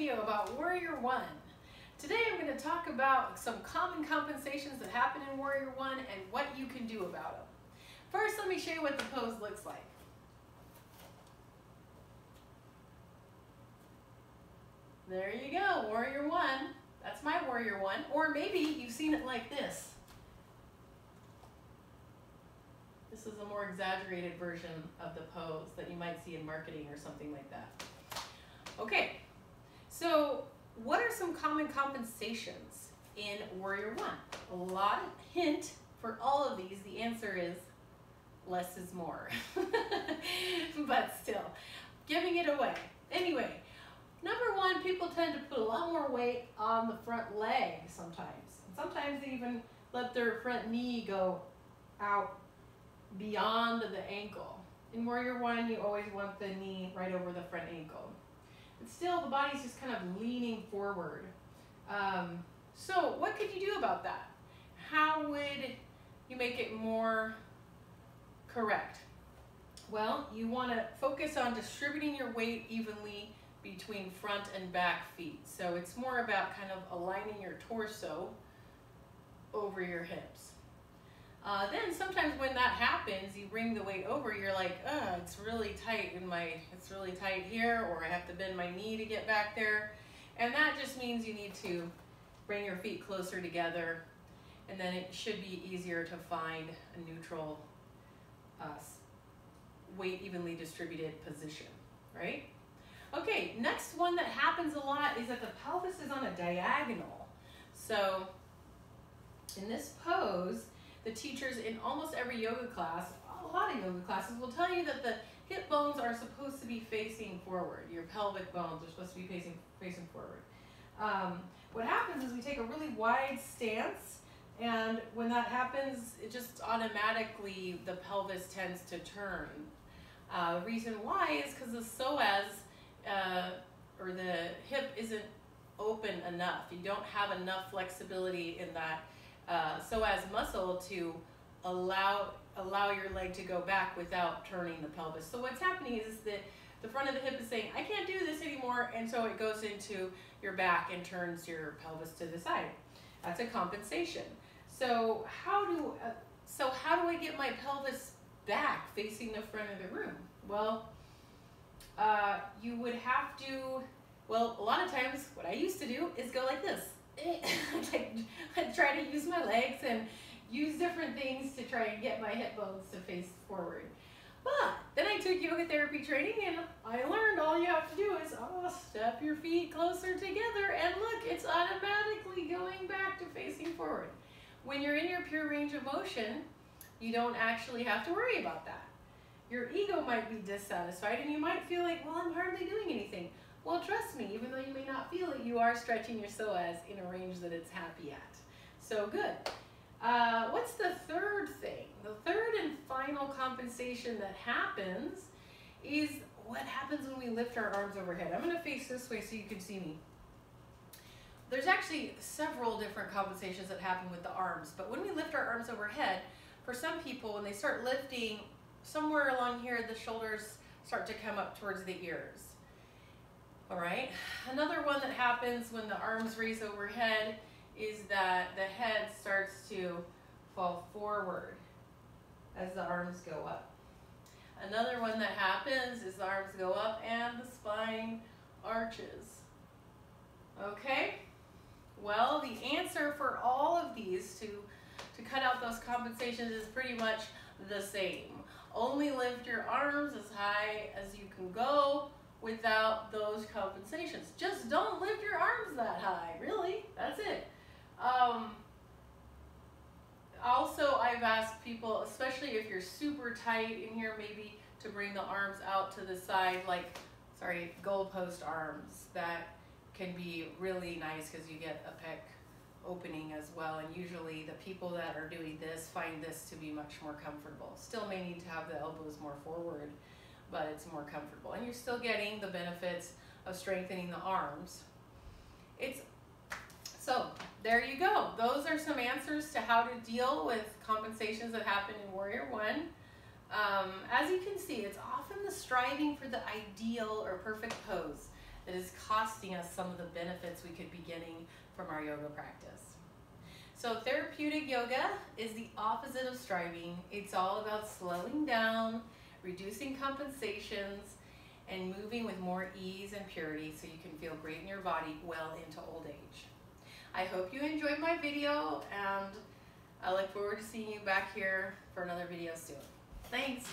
video about Warrior One. Today I'm going to talk about some common compensations that happen in Warrior One and what you can do about them. First, let me show you what the pose looks like. There you go, Warrior One. That's my Warrior One. Or maybe you've seen it like this. This is a more exaggerated version of the pose that you might see in marketing or something like that. Okay, so what are some common compensations in Warrior One? A lot of hint for all of these. The answer is less is more. But still, giving it away. Anyway, number one, people tend to put a lot more weight on the front leg sometimes. Sometimes they even let their front knee go out beyond the ankle. In Warrior One, you always want the knee right over the front ankle. But still, the body's just kind of leaning forward. So what could you do about that? How would you make it more correct? Well, you want to focus on distributing your weight evenly between front and back feet. So it's more about kind of aligning your torso over your hips. Then sometimes when that happens, you bring the weight over, you're like, it's really tight it's really tight here, or I have to bend my knee to get back there. And that just means you need to bring your feet closer together, and then it should be easier to find a neutral, weight evenly distributed position, right? Okay, next one that happens a lot is that the pelvis is on a diagonal. So in this pose, the teachers in almost every yoga class, a lot of yoga classes, will tell you that the hip bones are supposed to be facing forward. Your pelvic bones are supposed to be facing forward. What happens is we take a really wide stance, and when that happens, it just automatically, the pelvis tends to turn. The reason why is because the psoas, or the hip, isn't open enough. You don't have enough flexibility in that psoas muscle to allow your leg to go back without turning the pelvis. So what's happening is that the front of the hip is saying, I can't do this anymore, and so it goes into your back and turns your pelvis to the side. That's a compensation. So how do I get my pelvis back facing the front of the room? Well, you would have to, well, a lot of times what I used to do is go like this. I'd try to use my legs and use different things to try and get my hip bones to face forward. But then I took yoga therapy training, and I learned all you have to do is step your feet closer together, and look, it's automatically going back to facing forward. When you're in your pure range of motion, you don't actually have to worry about that. Your ego might be dissatisfied, and you might feel like, well, I'm hardly doing anything. Well, trust me, even though you may not feel it, you are stretching your psoas in a range that it's happy at. So good. What's the third thing? The third and final compensation that happens is what happens when we lift our arms overhead. I'm going to face this way so you can see me. There's actually several different compensations that happen with the arms, but when we lift our arms overhead, for some people, when they start lifting, somewhere along here, the shoulders start to come up towards the ears. All right, another one that happens when the arms raise overhead is that the head starts to fall forward as the arms go up. Another one that happens is the arms go up and the spine arches. Okay, well, the answer for all of these to cut out those compensations is pretty much the same. Only lift your arms as high as you can go without those compensations. Just don't lift your arms that high, really, that's it. Also, I've asked people, especially if you're super tight in here, maybe to bring the arms out to the side, like, goalpost arms. That can be really nice because you get a pec opening as well, and usually the people that are doing this find this to be much more comfortable. Still may need to have the elbows more forward, but it's more comfortable, and you're still getting the benefits of strengthening the arms. So there you go. Those are some answers to how to deal with compensations that happen in Warrior One. As you can see, it's often the striving for the ideal or perfect pose that is costing us some of the benefits we could be getting from our yoga practice. So therapeutic yoga is the opposite of striving. It's all about slowing down, reducing compensations, and moving with more ease and purity so you can feel great in your body well into old age. I hope you enjoyed my video, and I look forward to seeing you back here for another video soon. Thanks.